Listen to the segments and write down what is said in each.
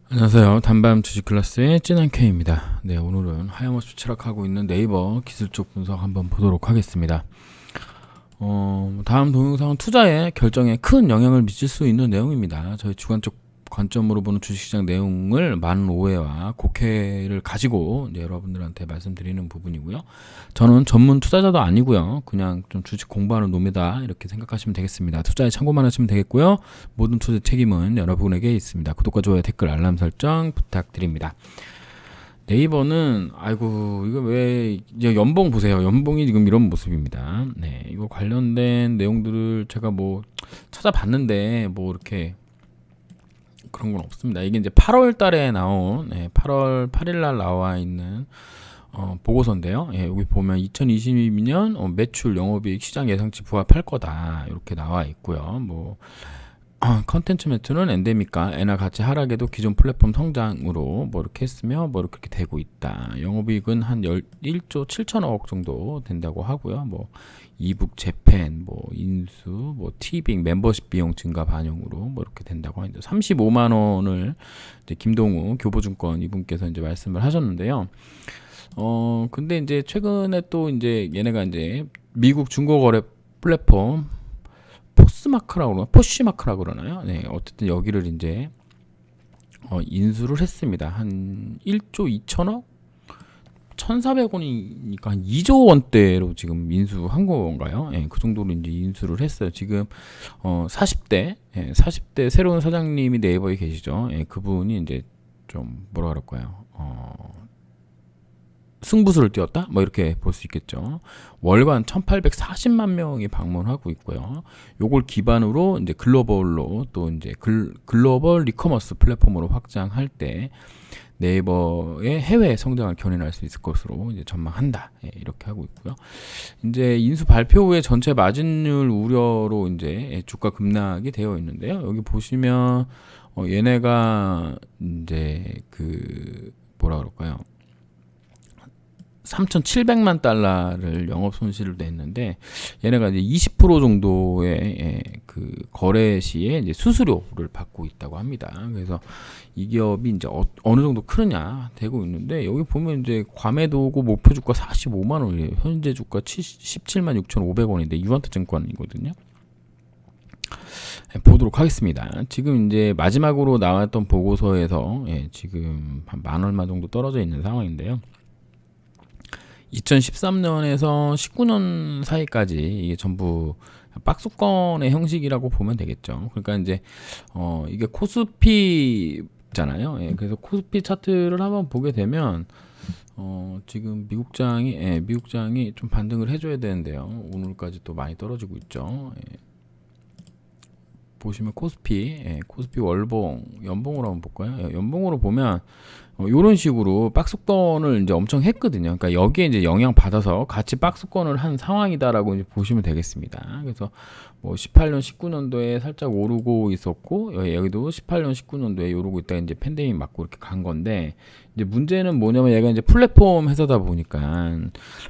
안녕하세요. 단밤 주식 클래스의 찐한 K입니다. 네, 오늘은 하염없이 추락하고 있는 네이버 기술적 분석 한번 보도록 하겠습니다. 다음 동영상은 투자의 결정에 큰 영향을 미칠 수 있는 내용입니다. 저희 주관적 관점으로 보는 주식시장 내용을 많은 오해와 곡해를 가지고 이제 여러분들한테 말씀드리는 부분이고요. 저는 전문 투자자도 아니고요. 그냥 좀 주식 공부하는 놈이다 이렇게 생각하시면 되겠습니다. 투자에 참고만 하시면 되겠고요. 모든 투자 책임은 여러분에게 있습니다. 구독과 좋아요, 댓글, 알람 설정 부탁드립니다. 네이버는 아이고 이거 왜 이제 연봉 보세요. 연봉이 지금 이런 모습입니다. 네, 이거 관련된 내용들을 제가 뭐 찾아봤는데 뭐 이렇게 그런 건 없습니다. 이게 이제 8월 달에 나온 8월 8일 날 나와 있는 보고서인데요. 여기 보면 2022년 매출, 영업이익, 시장 예상치 부합할 거다 이렇게 나와 있고요. 뭐 컨텐츠 매출은 엔데미카, 엔화 가치 하락에도 기존 플랫폼 성장으로 뭐 이렇게 했으며 뭐 이렇게 되고 있다. 영업이익은 한 1조 7천억 정도 된다고 하고요. 뭐 이북 재팬, 뭐 인수, 뭐 티빙 멤버십 비용 증가 반영으로 뭐 이렇게 된다고 하는데 35만 원을 이제 김동우 교보증권 이분께서 이제 말씀을 하셨는데요. 근데 이제 최근에 또 이제 얘네가 이제 미국 중고거래 플랫폼 포스마크라고 그러나 포시마크라고 그러나요? 네, 어쨌든 여기를 이제 인수를 했습니다. 한 1조 2천억? 1,400원이니까 한 2조 원대로 지금 인수한 건가요? 예, 그 정도로 이제 인수를 했어요. 지금 40대 40대 새로운 사장님이 네이버에 계시죠. 예, 그분이 이제 좀 뭐라 그럴까요? 승부수를 띄웠다? 뭐 이렇게 볼 수 있겠죠. 월간 1840만 명이 방문하고 있고요. 요걸 기반으로 이제 글로벌로 또 이제 글로벌 리커머스 플랫폼으로 확장할 때 네이버의 해외 성장을 견인할 수 있을 것으로 이제 전망한다. 이렇게 하고 있고요. 이제 인수 발표 후에 전체 마진율 우려로 이제 주가 급락이 되어 있는데요. 여기 보시면 얘네가 이제 그 뭐라 그럴까요? 3,700만 달러를 영업 손실을 냈는데 얘네가 이제 20% 정도의 그 거래 시에 이제 수수료를 받고 있다고 합니다. 그래서 이 기업이 이제 어느 정도 크느냐 되고 있는데 여기 보면 이제 과매도고 목표 주가 45만 원이에요. 현재 주가 17만 6,500원인데 유한타 증권이거든요. 보도록 하겠습니다. 지금 이제 마지막으로 나왔던 보고서에서 지금 한 만 얼마 정도 떨어져 있는 상황인데요. 2013년에서 19년 사이까지 이게 전부 박스권의 형식이라고 보면 되겠죠. 그러니까 이제 이게 코스피잖아요. 그래서 코스피 차트를 한번 보게 되면 지금 미국장이 좀 반등을 해줘야 되는데요. 오늘까지 또 많이 떨어지고 있죠. 보시면 코스피 월봉, 연봉으로 한번 볼까요? 연봉으로 보면 이런 식으로 박스권을 이제 엄청 했거든요. 그러니까 여기에 이제 영향 받아서 같이 박스권을 한 상황이다라고 이제 보시면 되겠습니다. 그래서 뭐 18년, 19년도에 살짝 오르고 있었고 여기도 18년, 19년도에 오르고 있다가 이제 팬데믹 맞고 이렇게 간 건데 이제 문제는 뭐냐면 얘가 이제 플랫폼 회사다 보니까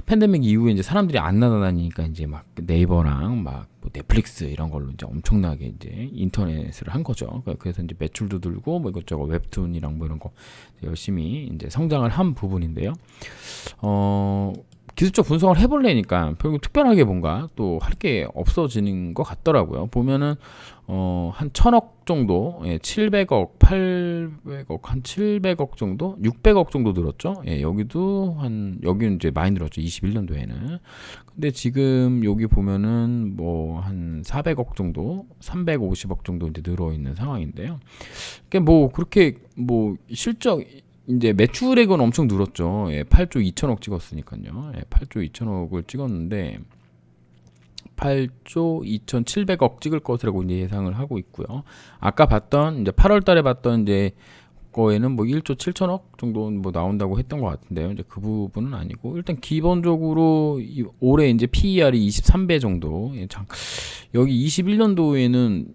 팬데믹 이후에 이제 사람들이 안 나다니니까 이제 막 네이버랑 막 뭐 넷플릭스 이런 걸로 이제 엄청나게 이제 인터넷을 한 거죠. 그래서 이제 매출도 들고 뭐 이것저것 웹툰이랑 뭐 이런 거 열심히 이제 성장을 한 부분인데요. 기술적 분석을 해볼래니까 별로 특별하게 뭔가 또 할 게 없어지는 것 같더라고요. 보면은 한 1,000억 정도, 700억, 800억, 한 700억 정도, 600억 정도 늘었죠. 여기는 이제 많이 늘었죠. 21년도에는. 근데 지금 여기 보면은 뭐 한 400억 정도, 350억 정도 이제 늘어 있는 상황인데요. 그러니까 뭐 그렇게 뭐 실적 이제 매출액은 엄청 늘었죠. 8조 2천억 찍었으니까요. 8조 2천억을 찍었는데 8조 2,700억 찍을 것이라고 이제 예상을 하고 있고요. 아까 봤던 이제 8월 달에 봤던 이제 거에는 뭐 1조 7천억 정도 뭐 나온다고 했던 것 같은데요. 이제 그 부분은 아니고 일단 기본적으로 올해 이제 PER이 23배 정도. 여기 21년도에는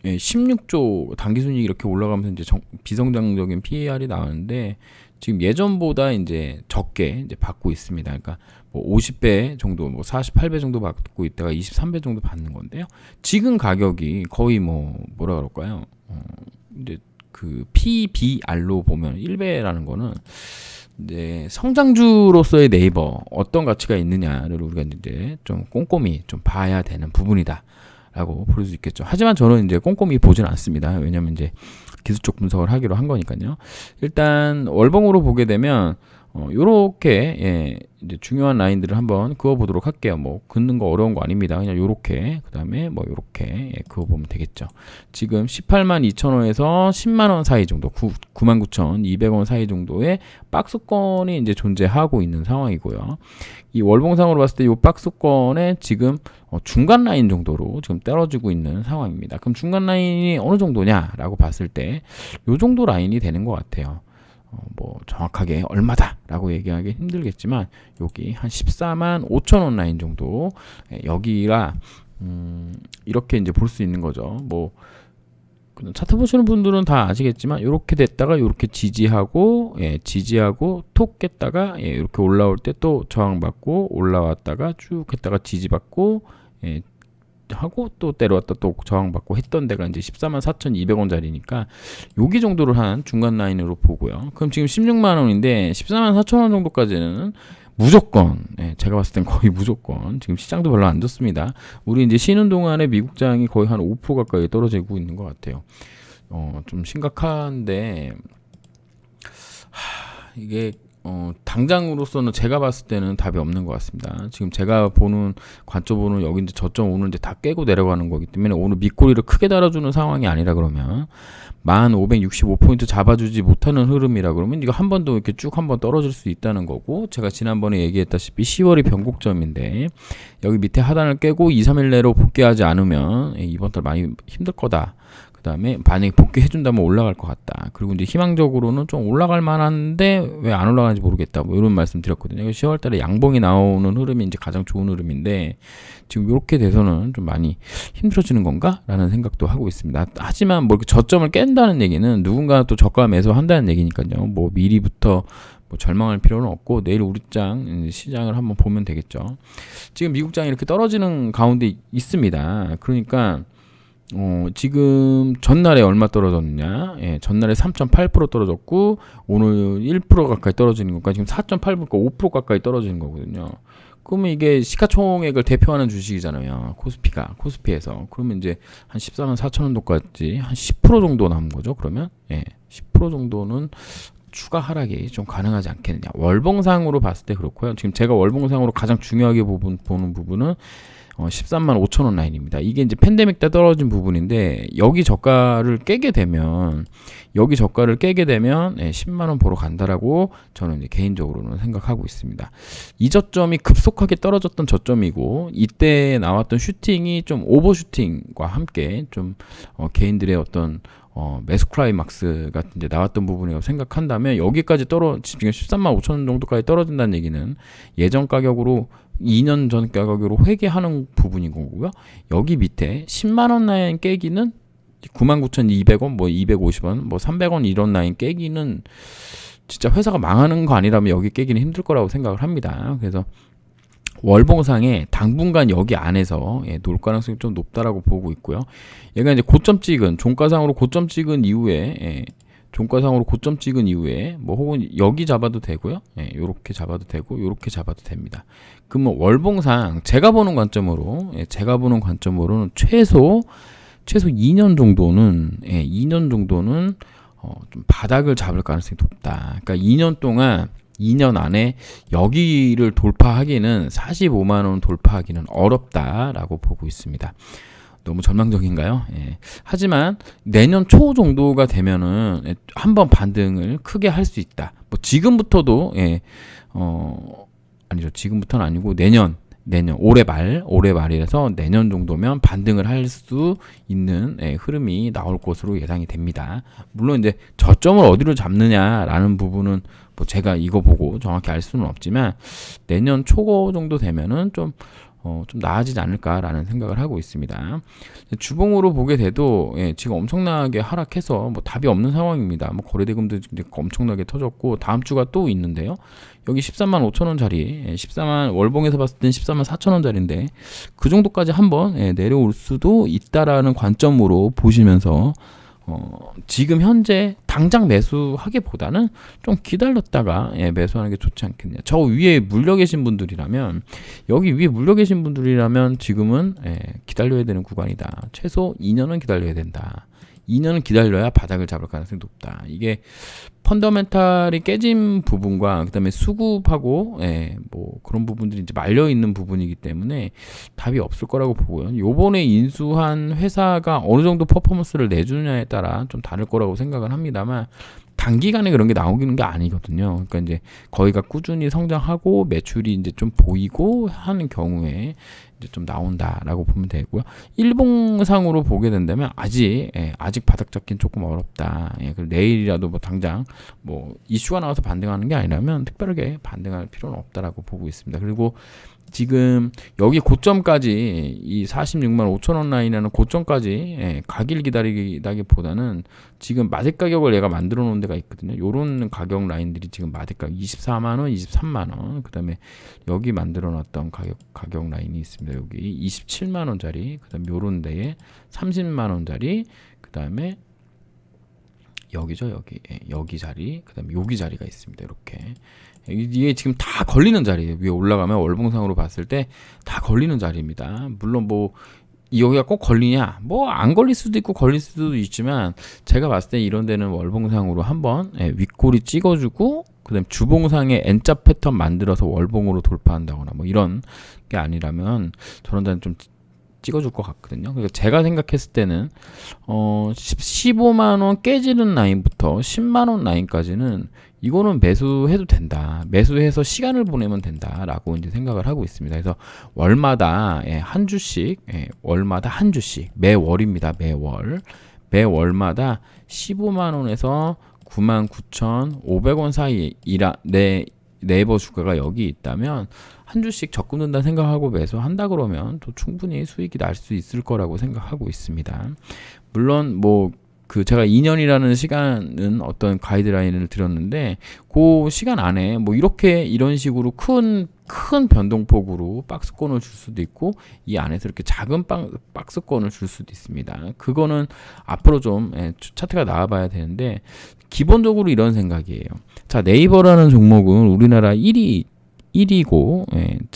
16조 당기순이익 이렇게 올라가면서 이제 비성장적인 PER이 나왔는데 지금 예전보다 이제 적게 이제 받고 있습니다. 그러니까 뭐 50배 정도, 뭐 48배 정도 받고 있다가 23배 정도 받는 건데요. 지금 가격이 거의 뭐 뭐라 그럴까요? 이제 그 PBR로 보면 1배라는 거는 이제 성장주로서의 네이버 어떤 가치가 있느냐를 우리가 이제 좀 꼼꼼히 좀 봐야 되는 부분이다라고 볼 수 있겠죠. 하지만 저는 이제 꼼꼼히 보진 않습니다. 왜냐면 이제 기술적 분석을 하기로 한 거니까요. 일단 월봉으로 보게 되면 요렇게 예, 이제 중요한 라인들을 한번 그어 보도록 할게요. 뭐 긋는 거 어려운 거 아닙니다. 그냥 요렇게 그다음에 뭐 요렇게 예, 그어 보면 되겠죠. 지금 182,000원에서 10만 원 사이 정도, 99,200원 사이 정도의 박스권이 이제 존재하고 있는 상황이고요. 이 월봉상으로 봤을 때 이 박스권에 지금 중간 라인 정도로 지금 떨어지고 있는 상황입니다. 그럼 중간 라인이 어느 정도냐라고 봤을 때 요 정도 라인이 되는 것 같아요. 뭐 정확하게 얼마다라고 얘기하기 힘들겠지만 여기 한 14만 5천 원 라인 정도 여기가 이렇게 이제 볼 수 있는 거죠. 뭐 차트 보시는 분들은 다 아시겠지만 이렇게 됐다가 이렇게 지지하고 지지하고 톡 깼다가 이렇게 올라올 때 또 저항받고 올라왔다가 쭉 했다가 지지받고 하고 또 때려왔다 또 저항받고 했던 데가 이제 14만 4,200원짜리니까 여기 정도를 한 중간 라인으로 보고요. 그럼 지금 16만 원인데 14만 4천 원 정도까지는 무조건 제가 봤을 땐 거의 무조건 지금 시장도 별로 안 좋습니다. 우리 이제 쉬는 동안에 미국장이 거의 한 5% 가까이 떨어지고 있는 것 같아요. 좀 심각한데 이게 당장으로서는 제가 봤을 때는 답이 없는 것 같습니다. 지금 제가 보는 관점으로는 여기 이제 저점 오늘 이제 다 깨고 내려가는 거기 때문에 오늘 밑꼬리를 크게 달아주는 상황이 아니라 그러면 1565포인트 잡아주지 못하는 흐름이라 그러면 이거 한 번 더 이렇게 쭉 한 번 떨어질 수 있다는 거고, 제가 지난번에 얘기했다시피 10월이 변곡점인데 여기 밑에 하단을 깨고 2, 3일 내로 복귀하지 않으면 이번 달 많이 힘들 거다. 그 다음에 만약에 복귀해준다면 올라갈 것 같다. 그리고 이제 희망적으로는 좀 올라갈 만한데 왜 안 올라가는지 모르겠다. 뭐 이런 말씀 드렸거든요. 10월 달에 양봉이 나오는 흐름이 이제 가장 좋은 흐름인데 지금 이렇게 돼서는 좀 많이 힘들어지는 건가? 라는 생각도 하고 있습니다. 하지만 뭐 이렇게 저점을 깬다는 얘기는 누군가 또 저가 매수한다는 얘기니까요. 뭐 미리부터 뭐 절망할 필요는 없고 내일 우리장 시장을 한번 보면 되겠죠. 지금 미국장이 이렇게 떨어지는 가운데 있습니다. 그러니까 지금 전날에 얼마 떨어졌느냐? 전날에 3.8% 떨어졌고 오늘 1% 가까이 떨어지는 거니까 지금 4.8%, 5% 가까이 떨어지는 거거든요. 그러면 이게 시가총액을 대표하는 주식이잖아요. 코스피에서. 그러면 이제 한 14만 4천 원도까지 한 10% 정도 남은 거죠. 그러면 10% 정도는 추가 하락이 좀 가능하지 않겠느냐. 월봉상으로 봤을 때 그렇고요. 지금 제가 월봉상으로 가장 중요하게 보는 부분은 13만 5천 원 라인입니다. 이게 이제 팬데믹 때 떨어진 부분인데 여기 저가를 깨게 되면 10만 원 보러 간다라고 저는 이제 개인적으로는 생각하고 있습니다. 이 저점이 급속하게 떨어졌던 저점이고 이때 나왔던 슈팅이 좀 오버슈팅과 함께 좀 개인들의 어떤 매수 클라이막스가 이제 나왔던 부분이라고 생각한다면 여기까지 지금 13만 5천 원 정도까지 떨어진다는 얘기는 예전 가격으로 2년 전 가격으로 회귀하는 부분인 거고요. 여기 밑에 10만 원 라인 깨기는 99,200원, 뭐 250원, 뭐 300원 이런 라인 깨기는 진짜 회사가 망하는 거 아니라면 여기 깨기는 힘들 거라고 생각을 합니다. 그래서 월봉상에 당분간 여기 안에서 놀 가능성이 좀 높다라고 보고 있고요. 얘가 이제 종가상으로 고점 찍은 이후에 뭐 혹은 여기 잡아도 되고요. 요렇게 잡아도 되고 요렇게 잡아도 됩니다. 그러면 월봉상 제가 보는 관점으로는 최소 2년 정도는 좀 바닥을 잡을 가능성이 높다. 그러니까 2년 안에 여기를 돌파하기는 45만 원 돌파하기는 어렵다라고 보고 있습니다. 너무 전망적인가요? 하지만 내년 초 정도가 되면은 한번 반등을 크게 할 수 있다. 뭐 지금부터도 아니죠. 지금부터는 아니고 내년 올해 말이라서 내년 정도면 반등을 할 수 있는 흐름이 나올 것으로 예상이 됩니다. 물론 이제 저점을 어디로 잡느냐라는 부분은 뭐 제가 이거 보고 정확히 알 수는 없지만 내년 초 정도 되면은 좀 나아지지 않을까라는 생각을 하고 있습니다. 주봉으로 보게 돼도 지금 엄청나게 하락해서 뭐 답이 없는 상황입니다. 뭐 거래대금도 엄청나게 터졌고 다음 주가 또 있는데요. 여기 13만 5천 원짜리, 월봉에서 봤을 땐 14만 4천 원짜리인데 그 정도까지 한번 내려올 수도 있다라는 관점으로 보시면서 지금 현재 당장 매수하기보다는 좀 기다렸다가 매수하는 게 좋지 않겠냐. 저 위에 물려 계신 분들이라면, 여기 위에 물려 계신 분들이라면 지금은 기다려야 되는 구간이다. 최소 2년은 기다려야 된다. 2년은 기다려야 바닥을 잡을 가능성이 높다. 이게 펀더멘탈이 깨진 부분과 그다음에 수급하고 뭐 그런 부분들이 이제 말려 있는 부분이기 때문에 답이 없을 거라고 보고요. 요번에 인수한 회사가 어느 정도 퍼포먼스를 내주느냐에 따라 좀 다를 거라고 생각을 합니다만, 단기간에 그런 게 나오는 게 아니거든요. 그러니까 이제 거기가 꾸준히 성장하고 매출이 이제 좀 보이고 하는 경우에 이제 좀 나온다라고 보면 되고요. 일봉상으로 보게 된다면 아직 바닥 잡긴 조금 어렵다. 그리고 내일이라도 뭐 당장 뭐 이슈가 나와서 반등하는 게 아니라면 특별하게 반등할 필요는 없다라고 보고 있습니다. 그리고 지금 여기 고점까지 이 46만 5천 원 라인이라는 고점까지 가길 기다리기보다는 지금 마켓 가격을 얘가 만들어 놓은 데가 있거든요. 요런 가격 라인들이 지금 마켓 가격 24만 원, 23만 원, 그다음에 여기 만들어 놨던 가격 라인이 있습니다. 여기 27만 원짜리, 그다음에 요런 데에 30만 원짜리, 그다음에 여기죠, 여기 자리, 그다음에 여기 자리가 있습니다. 이렇게 이게 지금 다 걸리는 자리예요. 위에 올라가면 월봉상으로 봤을 때 다 걸리는 자리입니다. 물론 뭐 여기가 꼭 걸리냐, 뭐 안 걸릴 수도 있고 걸릴 수도 있지만, 제가 봤을 때 이런 데는 월봉상으로 한번 윗꼬리 찍어주고 그다음 주봉상에 N자 패턴 만들어서 월봉으로 돌파한다거나 뭐 이런 게 아니라면 저런 데는 좀 찍어줄 것 같거든요. 그러니까 제가 생각했을 때는 15만 원 깨지는 라인부터 10만 원 라인까지는 이거는 매수해도 된다. 매수해서 시간을 보내면 된다라고 이제 생각을 하고 있습니다. 그래서 월마다 한 주씩, 월마다 한 주씩, 매월입니다. 매월마다 15만 원에서 99,500원 사이 네이버 주가가 여기 있다면 한 주씩 접근된다 생각하고 매수한다 그러면 또 충분히 수익이 날 수 있을 거라고 생각하고 있습니다. 물론 뭐 제가 2년이라는 시간은 어떤 가이드라인을 드렸는데 그 시간 안에 뭐 이런 식으로 큰 변동폭으로 박스권을 줄 수도 있고 이 안에서 이렇게 작은 박스권을 줄 수도 있습니다. 그거는 앞으로 좀 차트가 나와봐야 되는데, 기본적으로 이런 생각이에요. 자, 네이버라는 종목은 우리나라 1위고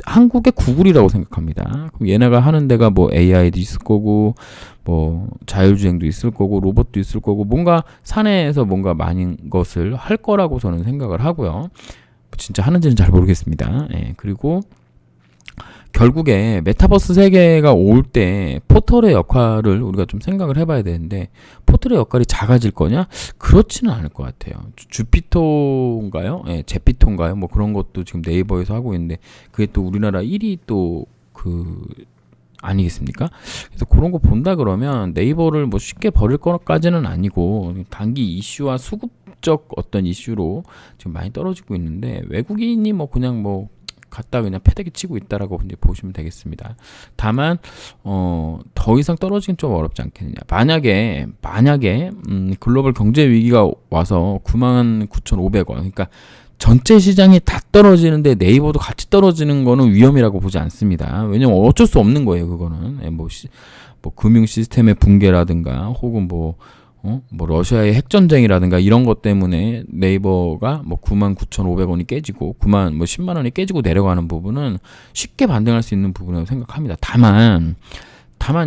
한국의 구글이라고 생각합니다. 그럼 얘네가 하는 데가 뭐 AI도 있을 거고 뭐 자율주행도 있을 거고 로봇도 있을 거고 뭔가 사내에서 뭔가 많은 것을 할 거라고 저는 생각을 하고요. 진짜 하는지는 잘 모르겠습니다. 그리고 결국에 메타버스 세계가 올 때 포털의 역할을 우리가 좀 생각을 해봐야 되는데, 포털의 역할이 작아질 거냐? 그렇지는 않을 것 같아요. 주피터인가요? 제피터인가요? 뭐 그런 것도 지금 네이버에서 하고 있는데 그게 또 우리나라 1위 또 아니겠습니까? 그래서 그런 거 본다 그러면 네이버를 뭐 쉽게 버릴 것까지는 아니고 단기 이슈와 수급적 어떤 이슈로 지금 많이 떨어지고 있는데, 외국인이 뭐 그냥 뭐 갖다 그냥 패대기 치고 있다라고 이제 보시면 되겠습니다. 다만 더 이상 떨어지긴 좀 어렵지 않겠느냐. 만약에 글로벌 경제 위기가 와서 99,500원, 그러니까 전체 시장이 다 떨어지는데 네이버도 같이 떨어지는 거는 위험이라고 보지 않습니다. 왜냐면 어쩔 수 없는 거예요. 그거는 뭐 금융 시스템의 붕괴라든가 혹은 뭐 러시아의 핵전쟁이라든가 이런 것 때문에 네이버가 뭐 99,500원이 깨지고 10만 원이 깨지고 내려가는 부분은 쉽게 반등할 수 있는 부분이라고 생각합니다. 다만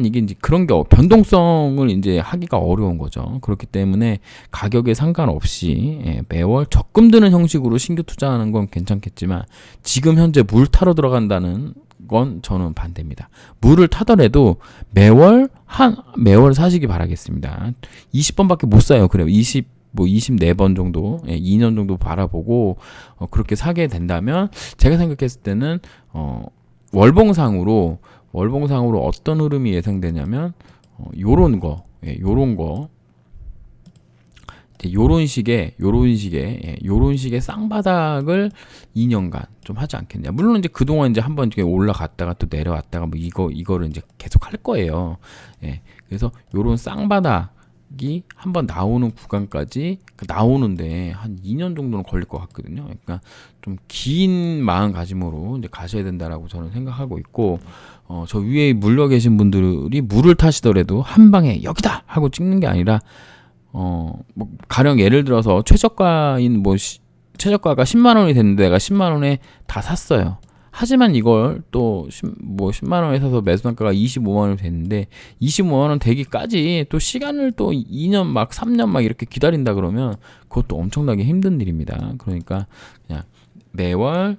이게 이제 그런 게 변동성을 이제 하기가 어려운 거죠. 그렇기 때문에 가격에 상관없이 매월 적금 드는 형식으로 신규 투자하는 건 괜찮겠지만, 지금 현재 물 타러 들어간다는 건 저는 반대입니다. 물을 타더라도 매월 사시기 바라겠습니다. 20번밖에 못 사요. 그래요. 24번 정도, 2년 정도 바라보고 그렇게 사게 된다면, 제가 생각했을 때는 월봉상으로 어떤 흐름이 예상되냐면 요런 식의 쌍바닥을 2년간 좀 하지 않겠냐. 물론 이제 그동안 이제 한번 이렇게 올라갔다가 또 내려왔다가 뭐 이거를 이제 계속 할 거예요. 그래서 요런 쌍바닥이 한번 나오는 구간까지 나오는데 한 2년 정도는 걸릴 것 같거든요. 그러니까 좀 긴 마음가짐으로 이제 가셔야 된다라고 저는 생각하고 있고, 저 위에 물려 계신 분들이 물을 타시더라도 한 방에 여기다 하고 찍는 게 아니라 뭐 가령 예를 들어서 최저가인 최저가가 10만 원이 됐는데 내가 10만 원에 다 샀어요. 하지만 이걸 또 10만 원에 사서 매수 단가가 25만 원이 됐는데 25만 원 되기까지 또 시간을 또 2년 막 3년 막 이렇게 기다린다 그러면 그것도 엄청나게 힘든 일입니다. 그러니까 그냥 매월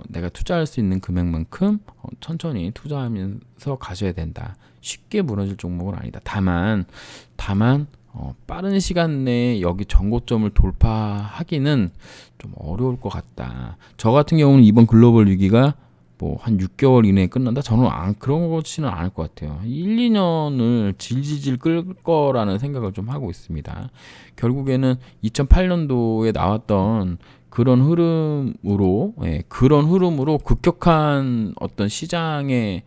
내가 투자할 수 있는 금액만큼 천천히 투자하면서 가셔야 된다. 쉽게 무너질 종목은 아니다. 다만 빠른 시간 내에 여기 전고점을 돌파하기는 좀 어려울 것 같다. 저 같은 경우는 이번 글로벌 위기가 뭐 한 6개월 이내에 끝난다? 저는 그렇지는 않을 것 같아요. 1, 2년을 질질질 끌 거라는 생각을 좀 하고 있습니다. 결국에는 2008년도에 나왔던 그런 흐름으로 급격한 어떤 시장의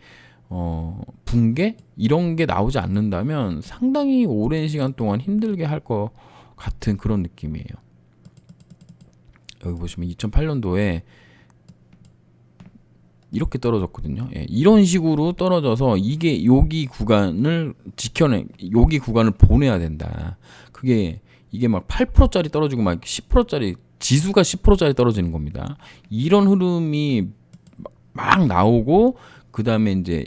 붕괴 이런 게 나오지 않는다면 상당히 오랜 시간 동안 힘들게 할 것 같은 그런 느낌이에요. 여기 보시면 2008년도에 이렇게 떨어졌거든요. 예, 이런 식으로 떨어져서 이게 여기 구간을 여기 구간을 보내야 된다. 이게 막 8%짜리 떨어지고 막 10%짜리 지수가 10%짜리 떨어지는 겁니다. 이런 흐름이 막 나오고 그 다음에 이제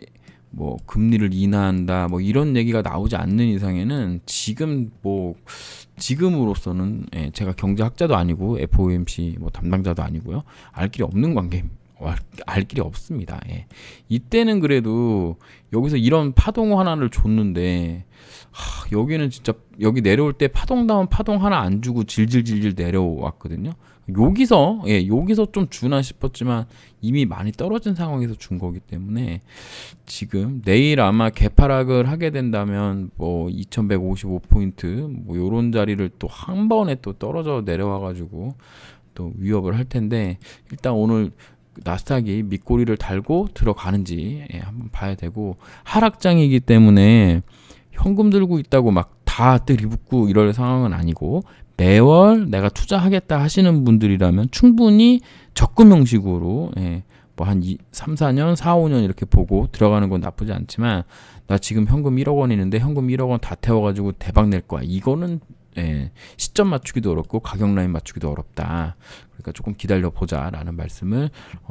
뭐 금리를 인하한다 뭐 이런 얘기가 나오지 않는 이상에는 지금으로서는 제가 경제학자도 아니고 FOMC 뭐 담당자도 아니고요. 알 길이 없는 알 길이 없습니다. 예. 이때는 그래도 여기서 이런 파동 하나를 줬는데 여기는 진짜 여기 내려올 때 파동다운 파동 하나 안 주고 질질질질 내려왔거든요. 여기서 좀 주나 싶었지만 이미 많이 떨어진 상황에서 준 거기 때문에 지금 내일 아마 개파락을 하게 된다면 뭐 2155포인트 뭐 요런 자리를 또 한 번에 또 떨어져 내려와 가지고 또 위협을 할 텐데 일단 오늘 나스닥이 밑꼬리를 달고 들어가는지 한번 봐야 되고 하락장이기 때문에 현금 들고 있다고 막 다 들이붓고 이럴 상황은 아니고 매월 내가 투자하겠다 하시는 분들이라면 충분히 적금 형식으로 뭐 한 3, 4년, 4, 5년 이렇게 보고 들어가는 건 나쁘지 않지만 나 지금 현금 1억 원 있는데 현금 1억 원 다 태워가지고 대박 낼 거야. 이거는 시점 맞추기도 어렵고 가격 라인 맞추기도 어렵다. 그러니까 조금 기다려보자라는 말씀을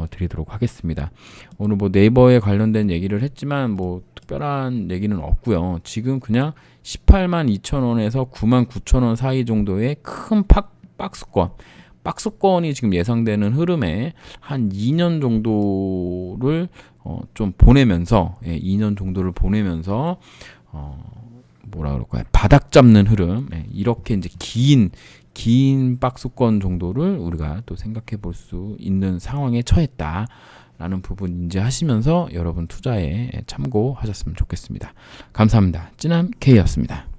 드리도록 하겠습니다. 오늘 뭐 네이버에 관련된 얘기를 했지만 뭐 특별한 얘기는 없고요. 지금 그냥 18만 2천 원에서 9만 9천 원 사이 정도의 큰 박스권이 지금 예상되는 흐름에 한 2년 정도를 좀 보내면서 2년 정도를 보내면서 뭐라 그럴까요? 바닥 잡는 흐름. 이렇게 이제 긴 박스권 정도를 우리가 또 생각해 볼 수 있는 상황에 처했다라는 부분 인지하시면서 여러분 투자에 참고하셨으면 좋겠습니다. 감사합니다. 찌남 K였습니다.